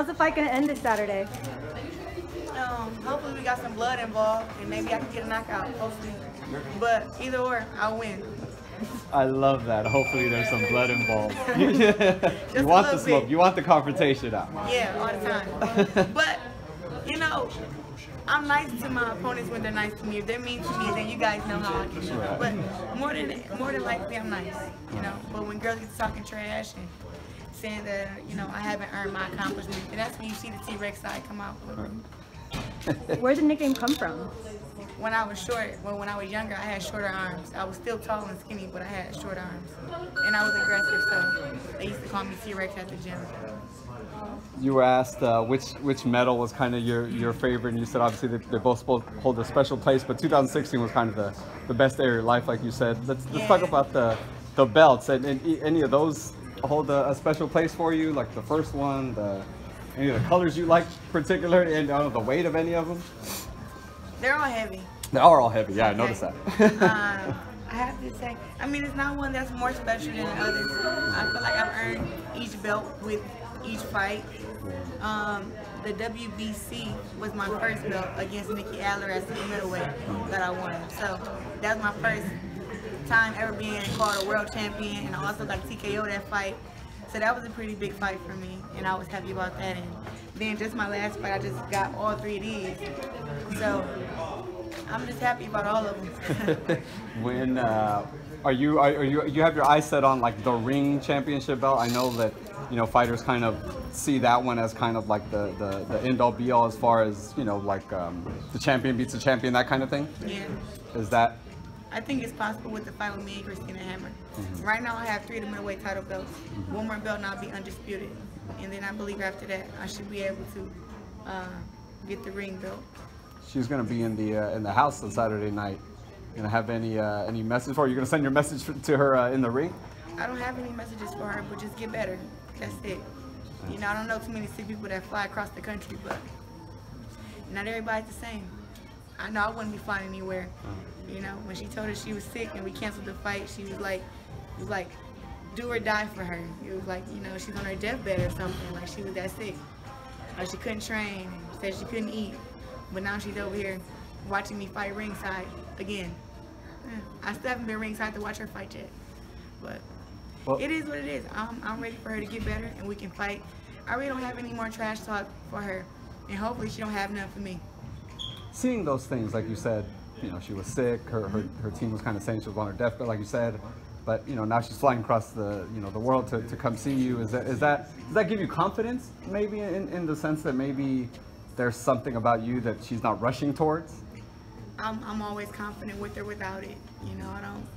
How's the fight going to end this Saturday? Hopefully we got some blood involved and maybe I can get a knockout, hopefully. But either or, I'll win. I love that. Hopefully there's some blood involved. You want the smoke. You want the confrontation out. Yeah, all the time. But, you know, I'm nice to my opponents when they're nice to me. If they're mean to me, then you guys know how I can show up. But more than likely, I'm nice, you know. But when girls get talking trash and saying that, you know, I haven't earned my accomplishment, and that's when you see the T-Rex side come out. Where did the nickname come from? When I was short, when I was younger, I had shorter arms. I was still tall and skinny, but I had short arms. And I was aggressive, so they used to call me T-Rex at the gym. You were asked which medal was kind of your favorite, and you said obviously they both hold a special place, but 2016 was kind of the best day of your life, like you said. Let's talk about the belts, and any of those hold a special place for you, like the first one, any of the colors you like particularly, and I don't know the weight of any of them? They're all heavy. They are all heavy, yeah, okay. I noticed that. I have to say, I mean, it's not one that's more special than others. I feel like I've earned each belt with each fight. The WBC was my first belt against Nikki Adler as the middleweight that I won. So that was my first time ever being called a world champion, and I also got TKO that fight. So that was a pretty big fight for me, and I was happy about that. And then just my last fight, I just got all 3 of these. So I'm just happy about all of them. When you have your eyes set on like the ring championship belt? I know that, you know, fighters kind of see that one as kind of like the end all be all as far as, you know, like the champion beats the champion, that kind of thing. Yeah. Is that? I think it's possible with the fight with me and Christina Hammer. Right now I have 3 of the middleweight title belts. One more belt and I'll be undisputed. And then I believe after that I should be able to get the ring belt. She's going to be in the house on Saturday night. Gonna have any message for her? You're gonna send your message to her in the ring? I don't have any messages for her, but just get better. That's it. You know, I don't know too many sick people that fly across the country, but not everybody's the same. I know I wouldn't be flying anywhere. You know, when she told us she was sick and we canceled the fight, she was like, it was like, do or die for her. It was like, you know, she's on her deathbed or something. Like she was that sick. Like she couldn't train. Said she couldn't eat. But now she's over here watching me fight ringside again. I still haven't been ringside to watch her fight yet. But well, it is what it is. I'm ready for her to get better and we can fight. I really don't have any more trash talk for her. And hopefully she don't have none for me. Seeing those things, like you said, you know, she was sick, her team was kind of saying she was on her deathbed, like you said, but you know, now she's flying across the world to come see you. Does that give you confidence, maybe in the sense that maybe there's something about you that she's not rushing towards? I'm always confident with or without it. You know, I don't.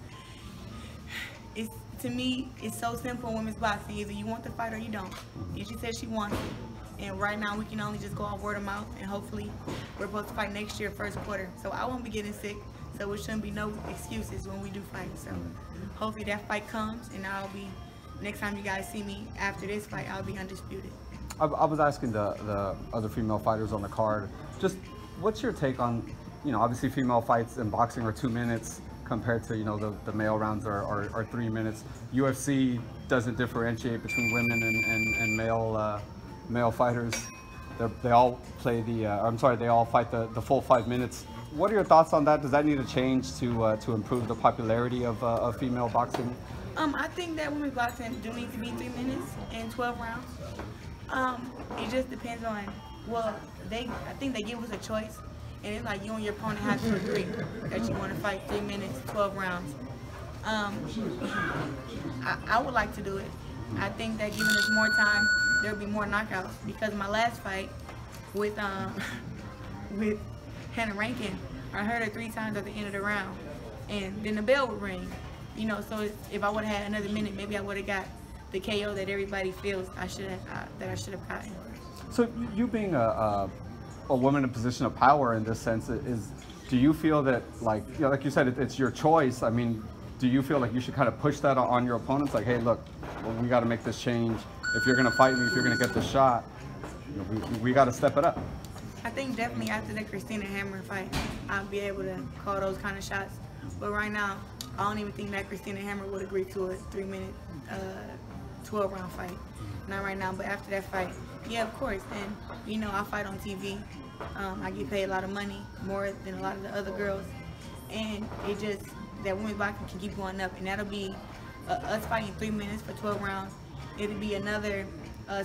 To me, it's so simple in women's boxing. Either you want the fight or you don't. And she said she wants it. And right now we can only just go off word of mouth, and hopefully we're supposed to fight next year, first quarter. So I won't be getting sick, so it shouldn't be no excuses when we do fight. So hopefully that fight comes, and I'll be, next time you guys see me after this fight, I'll be undisputed. I was asking the other female fighters on the card, just what's your take on, you know, obviously female fights in boxing are 2 minutes compared to, you know, the male rounds are 3 minutes. UFC doesn't differentiate between women and male fighters. They all play they all fight the full 5 minutes. What are your thoughts on that? Does that need to change to improve the popularity of female boxing? I think that women's boxing do need to be 3 minutes and 12 rounds. It just depends on, well, I think they give us a choice, and it's like you and your opponent have to agree that you want to fight 3 minutes, 12 rounds. I would like to do it. I think that giving us more time, there'll be more knockouts, because my last fight with Hannah Rankin, I heard her 3 times at the end of the round, and then the bell would ring. You know, so if I would have had another minute, maybe I would have got the KO that everybody feels I should have gotten. So you being a woman in a position of power in this sense, do you feel that, like, you know, like you said, it's your choice? I mean, do you feel like you should kind of push that on your opponents? Like, hey, look, we got to make this change. If you're going to fight me, if you're going to get this shot, you know, we got to step it up. I think definitely after the Christina Hammer fight, I'll be able to call those kind of shots. But right now, I don't even think that Christina Hammer would agree to a 3 minute, 12 round fight. Not right now, but after that fight, Yeah, of course. And, you know, I fight on TV. I get paid a lot of money, more than a lot of the other girls. And it just, that women's boxing can keep going up. And that'll be us fighting 3 minutes for 12 rounds. It'll be another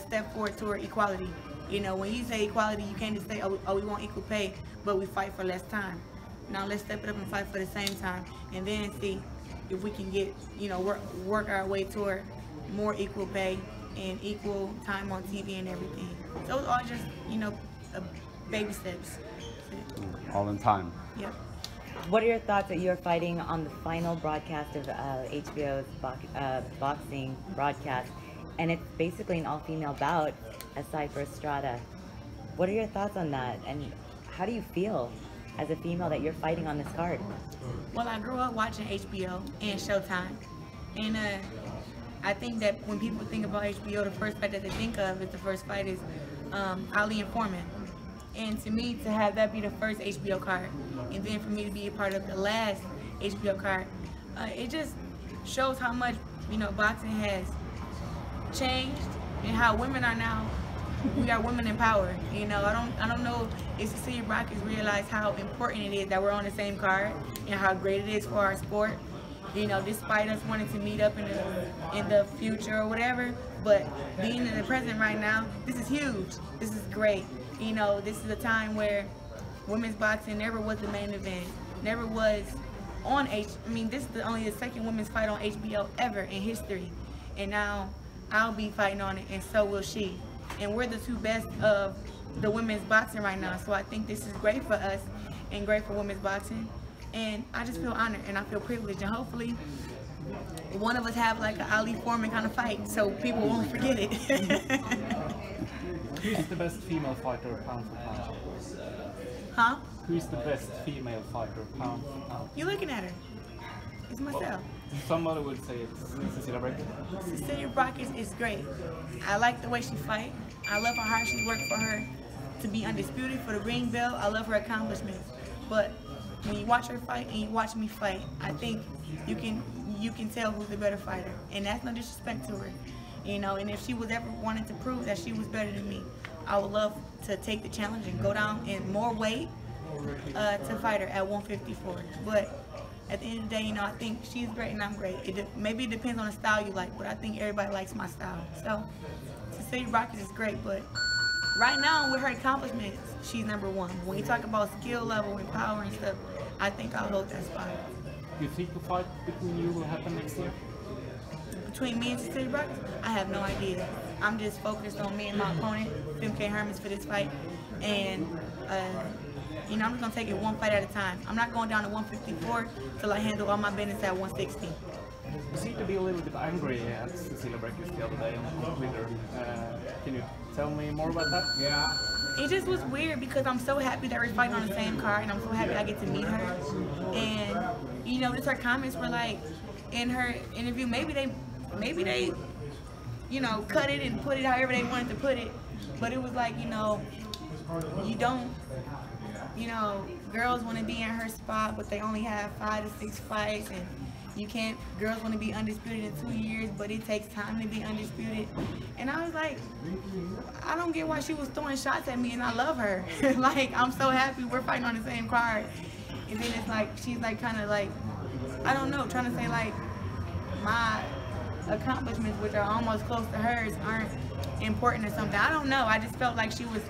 step forward toward equality. You know, when you say equality, you can't just say, oh, we want equal pay, but we fight for less time. Now let's step it up and fight for the same time. And then see if we can get, you know, work our way toward more equal pay and equal time on TV and everything. So it's all just, you know, baby steps. All in time. Yep. What are your thoughts that you're fighting on the final broadcast of HBO's boxing broadcast, and it's basically an all-female bout aside for Estrada? What are your thoughts on that, and how do you feel as a female that you're fighting on this card? Well, I grew up watching HBO and Showtime, and I think that when people think about HBO, the first fight that they think of is the first fight is Ali and Foreman. And to me, to have that be the first HBO card, and then for me to be a part of the last HBO card, it just shows how much, you know, boxing has changed and how women are now. We are women in power. You know, I don't know if Cecilia Braekhus realize how important it is that we're on the same card and how great it is for our sport. You know, despite us wanting to meet up in the future or whatever, but being in the present right now, this is huge. This is great. You know, this is a time where women's boxing never was the main event, never was on I mean, this is only the second women's fight on HBO ever in history, and now I'll be fighting on it, and so will she. And we're the two best of the women's boxing right now, so I think this is great for us and great for women's boxing. And I just feel honored and I feel privileged, and hopefully one of us have like an Ali Foreman kind of fight so people won't forget it. Who's the best female fighter pound for pound? Huh? Who's the best female fighter pound for pound? You looking at her? It's myself. Somebody would say it's Cecilia Braekhus. Cecilia Braekhus is great. I like the way she fights. I love how hard she worked for her to be undisputed for the ring belt. I love her accomplishments. But when you watch her fight and you watch me fight, I think you can tell who's the better fighter, and that's no disrespect to her, you know. And if she was ever wanting to prove that she was better than me, I would love to take the challenge and go down in more weight to fight her at 154. But at the end of the day, you know, I think she's great and I'm great. Maybe it depends on the style you like, but I think everybody likes my style. So Cecilia Braekhus is great, but right now with her accomplishments, she's number one. When you talk about skill level and power and stuff, I think I'll hold that spot. Do you think the fight between you will happen next year? Between me and Cecilia Braekhus, I have no idea. I'm just focused on me and my opponent, Femke Hermans, for this fight. And, you know, I'm just going to take it one fight at a time. I'm not going down to 154 till I handle all my business at 160. You seem to be a little bit angry at Cecilia Braekhus the other day on Twitter. Can you tell me more about that? Yeah. It just was weird because I'm so happy that we're fighting on the same card, and I'm so happy I get to meet her. And, you know, just her comments were like, in her interview, maybe they, you know, cut it and put it however they wanted to put it. But it was like, you know, you don't, you know, girls want to be in her spot, but they only have 5 to 6 fights, and you can't, girls want to be undisputed in 2 years, but it takes time to be undisputed. And I was like, I don't get why she was throwing shots at me, and I love her. Like, I'm so happy we're fighting on the same card. And then it's like, she's like kind of like, I don't know, trying to say like my accomplishments, which are almost close to hers, aren't important or something. I don't know. I just felt like she was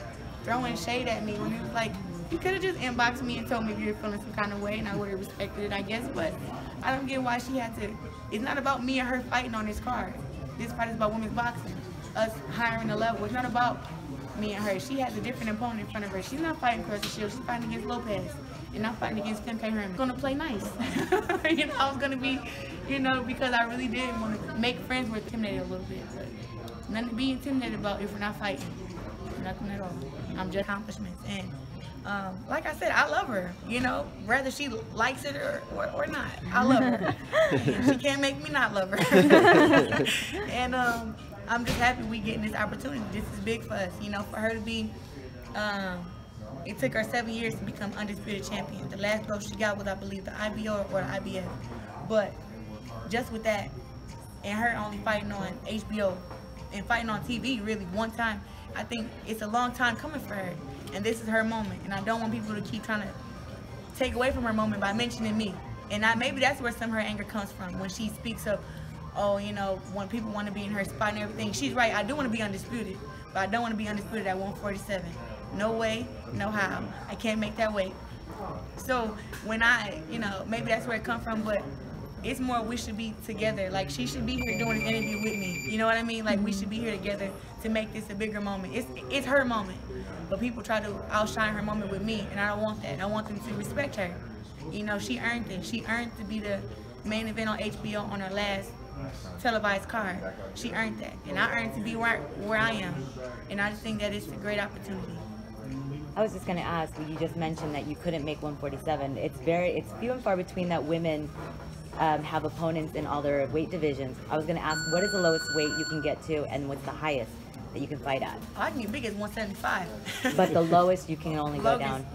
throwing shade at me when it was like, you could have just inboxed me and told me if you're feeling some kind of way, and I would have respected it, I guess. But I don't get why she had to. It's not about me and her fighting on this card. This fight is about women's boxing, us hiring a level. It's not about me and her. She has a different opponent in front of her. She's not fighting Claressa Shields. She's fighting against Lopez, and I'm fighting against Femke Hermans. I'm gonna play nice. You know, I was gonna be, you know, because I really did want to make friends. We're intimidated a little bit, but nothing to be intimidated about if we're not fighting. Nothing at all. I'm just accomplishments. And like I said, I love her, you know, whether she likes it or not. I love her. She can't make me not love her. And I'm just happy we getting this opportunity. This is big for us, you know, for her to be, it took her 7 years to become undisputed champion. The last belt she got was, I believe, the IBO or the IBF. But just with that, and her only fighting on HBO and fighting on TV really one time, I think it's a long time coming for her, and this is her moment. And I don't want people to keep trying to take away from her moment by mentioning me. And maybe that's where some of her anger comes from, when she speaks of, oh, you know, when people want to be in her spot and everything. She's right, I do want to be undisputed, but I don't want to be undisputed at 147. No way, no how. I can't make that weight. So when you know, maybe that's where it comes from, but it's more we should be together. Like, she should be here doing an interview with me. You know what I mean? Like, we should be here together to make this a bigger moment. It's her moment, but people try to outshine her moment with me, and I don't want that. I want them to respect her. You know, she earned it. She earned to be the main event on HBO on her last televised card. She earned that, and I earned to be where I am. And I just think that it's a great opportunity. I was just going to ask, you just mentioned that you couldn't make 147. It's few and far between that women have opponents in all their weight divisions. I was going to ask, what is the lowest weight you can get to, and what's the highest that you can fight at? I can get big as 175. But the lowest you can only go down.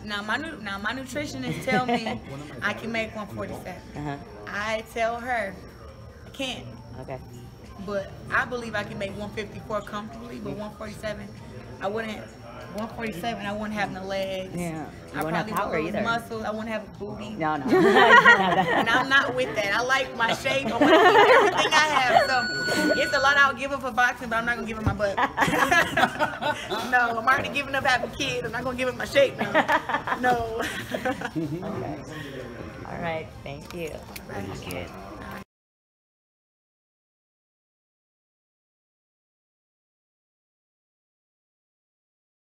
Now my nutritionist tell me I can make 147. I tell her I can't. Okay. But I believe I can make 154 comfortably, but 147, I wouldn't. 147, I wouldn't have no legs. Yeah. I wouldn't have power wouldn't either. Muscles. I wouldn't have a booty. No. And I'm not with that. I like my shape. I want to keep everything I have. So it's a lot I'll give up for boxing, but I'm not gonna give up my butt. No, I'm already giving up having kids. I'm not gonna give up my shape now. No. Okay. All right. Thank you. Right.